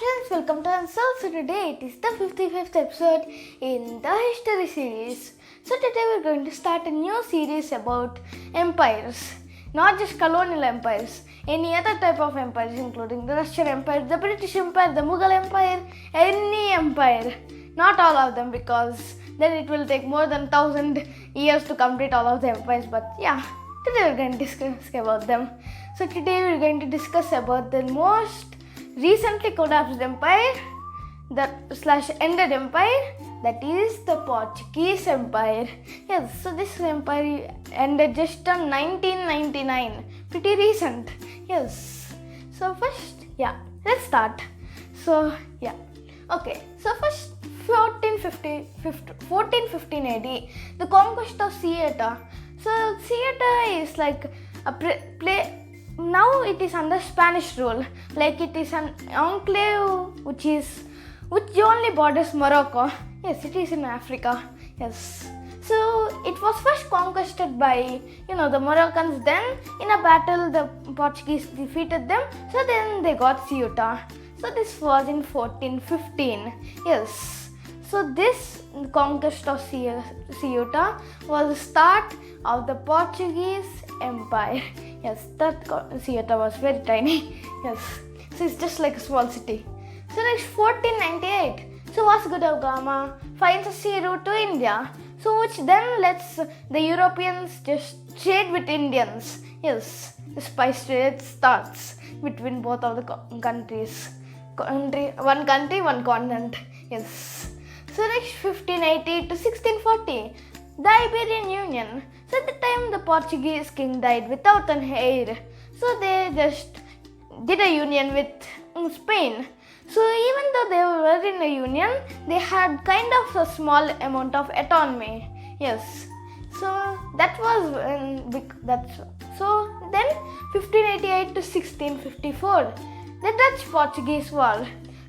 friends, welcome to Answer. So today it is the 55th episode in the history series. So today we're going to start a new series about empires. Not just colonial empires, any other type of empires including the Russian Empire, the British Empire, the Mughal Empire, any empire. Not all of them because then it will take more than 1000 years to complete all of the empires, but yeah, today we're going to discuss about them. So today we're going to discuss about the most recently collapsed empire /ended empire, that is the Portuguese Empire. Yes, so this empire ended just on 1999, pretty recent. Yes, so first, let's start. So okay, so first 1415 AD, the conquest of Ceuta. So Ceuta is like a play. Now it is under Spanish rule, like it is an enclave which only borders Morocco. Yes, it is in Africa. Yes. So it was first conquered by the Moroccans. Then in a battle the Portuguese defeated them. So then they got Ceuta. So this was in 1415. Yes. So this conquest of Ceuta was the start of the Portuguese Empire. Yes, that Ceuta was very tiny. Yes, so it's just like a small city. So next 1498. So Vasco da Gama finds a sea route to India. So which then lets the Europeans just trade with Indians. Yes, the spice trade starts between both of the countries. One country, one continent. Yes. So next 1580 to 1640, the Iberian Union. So at the time the Portuguese king died without an heir. So they just did a union with Spain. So even though they were in a union, they had kind of a small amount of autonomy. Yes. So that was so then 1588 to 1654, the Dutch-Portuguese War.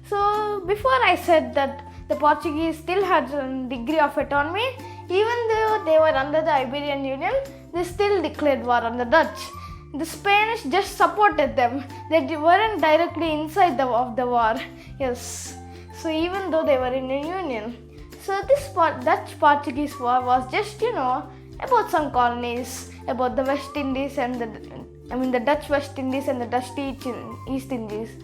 So before I said that the Portuguese still had a degree of autonomy, even though they were under the Iberian Union, they still declared war on the Dutch. The Spanish just supported them. They weren't directly inside of the war. Yes. So even though they were in a union. So this Dutch-Portuguese War was just, about some colonies, about the West Indies and the Dutch West Indies and the Dutch East Indies.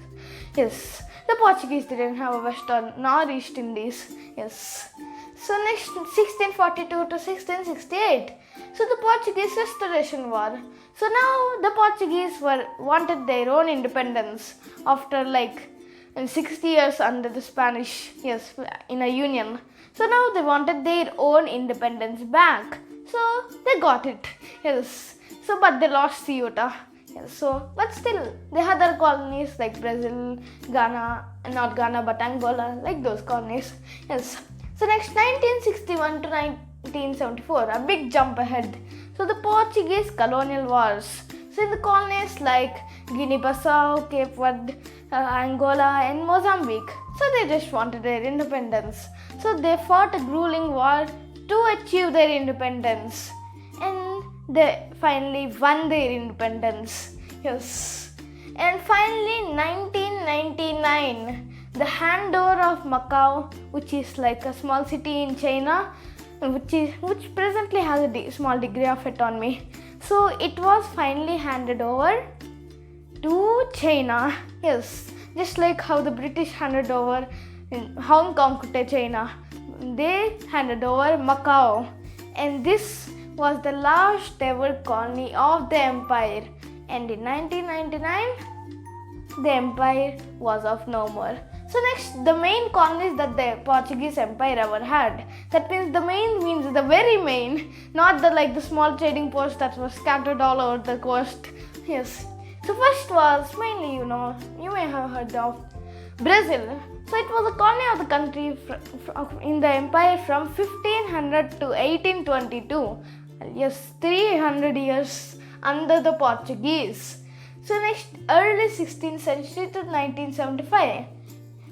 Yes. The Portuguese didn't have a West nor East Indies. Yes. So next 1642 to 1668. So the Portuguese Restoration War. So now the Portuguese wanted their own independence after 60 years under the Spanish, in a union. So now they wanted their own independence back. So they got it. Yes. So but they lost Ceuta. Yes, so but still they had other colonies like Brazil, Ghana, not Ghana but Angola, like those colonies. Yes. So next 1961 to 1974, a big jump ahead. So the Portuguese colonial wars. So in the colonies like Guinea-Bissau, Cape Verde, Angola and Mozambique. So they just wanted their independence. So they fought a grueling war to achieve their independence. And they finally won their independence. Yes. And finally 1999, the handover of Macau, which is like a small city in China, which presently has a small degree of autonomy. So it was finally handed over to China. Yes, just like how the British handed over Hong Kong to China, they handed over Macau, and this was the last ever colony of the empire. And in 1999, the empire was of no more. So next, the main colonies that the Portuguese Empire ever had. That means the main means the very main, not the small trading posts that were scattered all over the coast. Yes. So first was mainly, you may have heard of Brazil. So it was a colony of the country in the empire from 1500 to 1822. Yes, 300 years under the Portuguese. So next, early 16th century to 1975.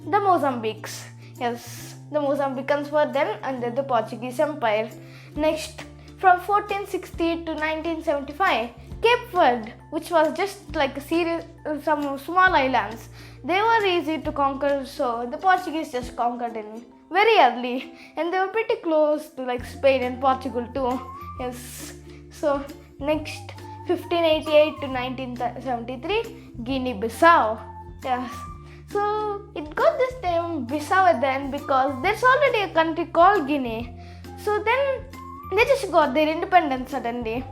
The Mozambiques. Yes, the Mozambicans were then under the Portuguese Empire. Next, from 1460 to 1975, Cape Verde, which was just like a series, some small islands. They were easy to conquer, so the Portuguese just conquered in very early, and they were pretty close to like Spain and Portugal too. Yes. So next, 1588 to 1973, Guinea-Bissau. Yes. So it got this name Bissau at the end because there's already a country called Guinea. So then they just got their independence suddenly.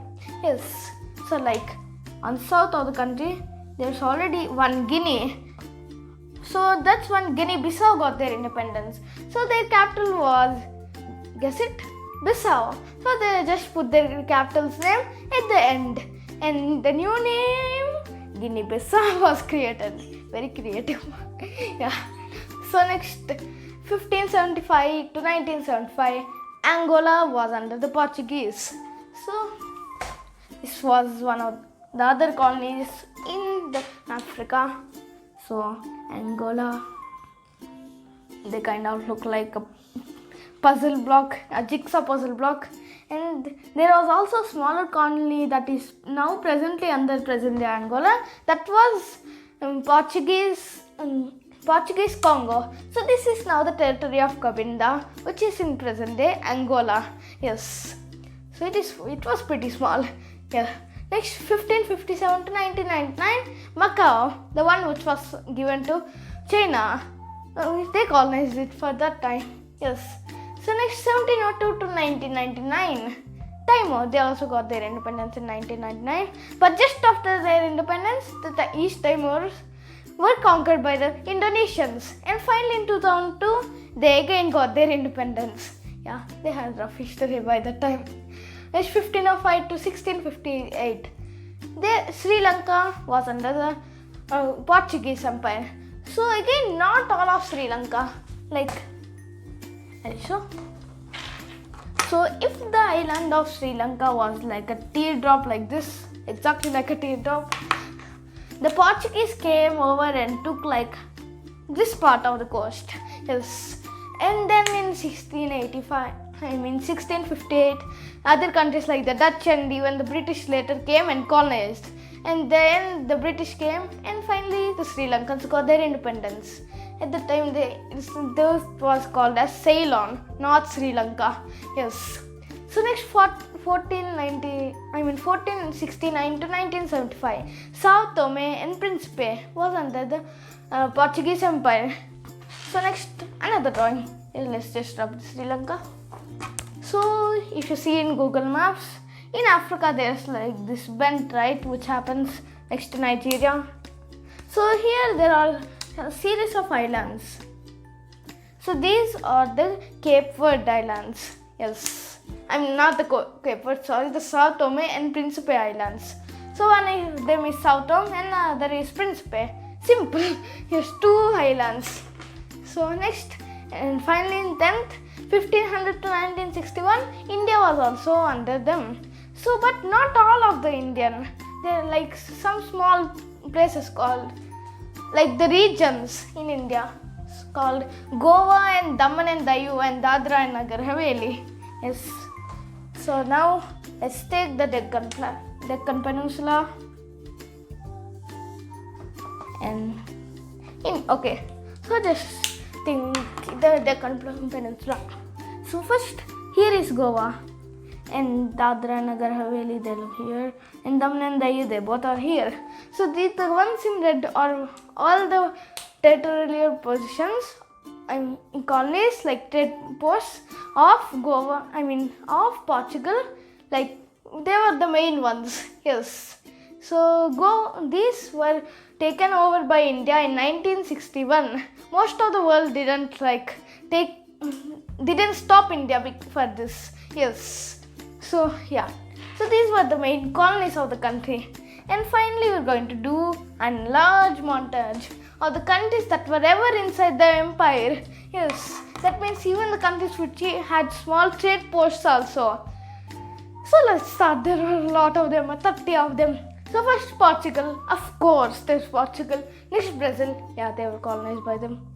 Yes. So like on south of the country, there's already one Guinea. So that's when Guinea-Bissau got their independence. So their capital was, guess it, Bissau. So they just put their capital's name at the end. And the new name, Guinea-Bissau, was created. Very creative. Yeah. So next, 1575 to 1975, Angola was under the Portuguese. So this was one of the other colonies in Africa. So Angola, they kind of look like a puzzle block, a jigsaw puzzle block. And there was also a smaller colony that is now presently under present-day Angola. That was Portuguese Congo. So this is now the territory of Cabinda, which is in present-day Angola. Yes. So it was pretty small. Yeah. Next, 1557 to 1999, Macau, the one which was given to China. They colonized it for that time. Yes. So next, 1702 to 1999, Timor. They also got their independence in 1999. But just after their independence, the East Timors were conquered by the Indonesians. And finally in 2002, they again got their independence. Yeah, they had rough history by that time. Next, 1505 to 1658, Sri Lanka was under the Portuguese Empire. So again, not all of Sri Lanka. Like, so if the island of Sri Lanka was like a teardrop like this, exactly like a teardrop, the Portuguese came over and took like this part of the coast. Yes. And then in 1658, other countries like the Dutch and even the British later came and colonized. And then the British came, and finally the Sri Lankans got their independence. At the time, this was called as Ceylon, not Sri Lanka. Yes. So next, 1469 to 1975, Sao Tome and Principe was under the Portuguese Empire. So next, another drawing. Let's just drop Sri Lanka. So if you see in Google Maps, in Africa there's like this bend, right, which happens next to Nigeria. So here there are a series of islands. So these are the Cape Verde Islands. Yes, I'm not the Cape Verde, sorry, the Sao Tome and Principe Islands. So one of them is Sao Tome and the other is Principe. Simple. Here's two islands. So next, and finally in 10th, 1500 to 1961, India was also under them. So, but not all of the Indian. There are like some small places called, like the regions in India, it's called Goa and Daman and Diu and Dadra and Nagar Haveli. Yes. So now let's take the Deccan Peninsula. And okay, so just think the Deccan Peninsula. So first, here is Goa, and Dadra and Nagar Haveli, they look here, and Daman and Diu, they both are here. So the ones in red are all the territorial positions, colonies, like trade posts of Goa, of Portugal, like they were the main ones. Yes. So these were taken over by India in 1961. Most of the world didn't stop India for this. Yes. So yeah. So these were the main colonies of the country. And finally we're going to do a large montage of the countries that were ever inside the empire. Yes. That means even the countries which had small trade posts also. So let's start. There were a lot of them, 30 of them. So first Portugal, of course there's Portugal. Next Brazil, yeah, they were colonized by them.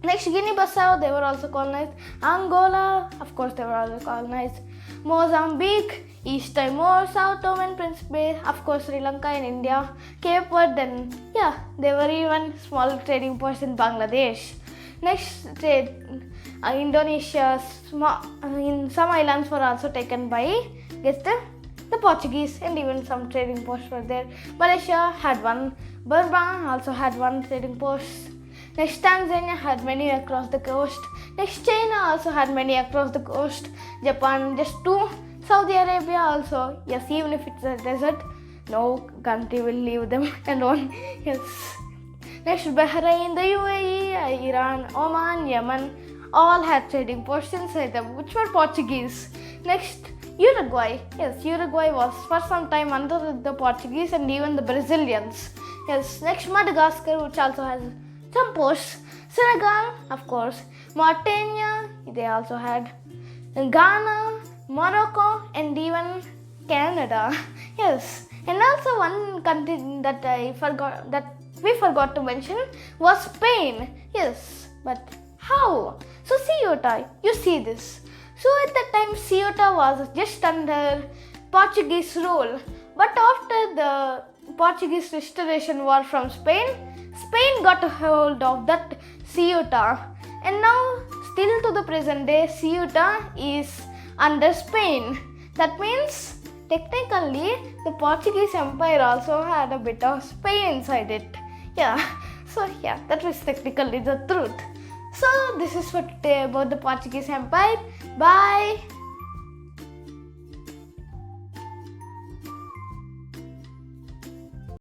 Next Guinea-Bissau, they were also colonized. Angola, of course they were also colonized. Mozambique, East Timor, South Oman, Principe, of course Sri Lanka and India, Cape Verde, and yeah, there were even small trading posts in Bangladesh. Next trade, Indonesia, in some islands were also taken by, guess the Portuguese, and even some trading posts were there. Malaysia had one, Burma also had one trading post. Next, Tanzania had many across the coast. Next, China also had many across the coast. Japan just two. Saudi Arabia also. Yes, even if it's a desert, no country will leave them alone. Yes. Next, Bahrain, the UAE, Iran, Oman, Yemen all had trading posts inside them, which were Portuguese. Next, Uruguay. Yes, Uruguay was for some time under the Portuguese and even the Brazilians. Yes. Next, Madagascar, which also has some posts. Senegal, of course. Mauritania, they also had. Ghana, Morocco, and even Canada. Yes. And also one country that we forgot to mention was Spain. Yes. But how? So Ceuta, you see this. So at that time Ceuta was just under Portuguese rule. But after the Portuguese restoration war from Spain, Spain got a hold of that Ceuta, and now still to the present day Ceuta is under Spain. That means technically the Portuguese Empire also had a bit of Spain inside it. Yeah, so yeah, that was technically the truth. So this is for today about the Portuguese Empire. Bye.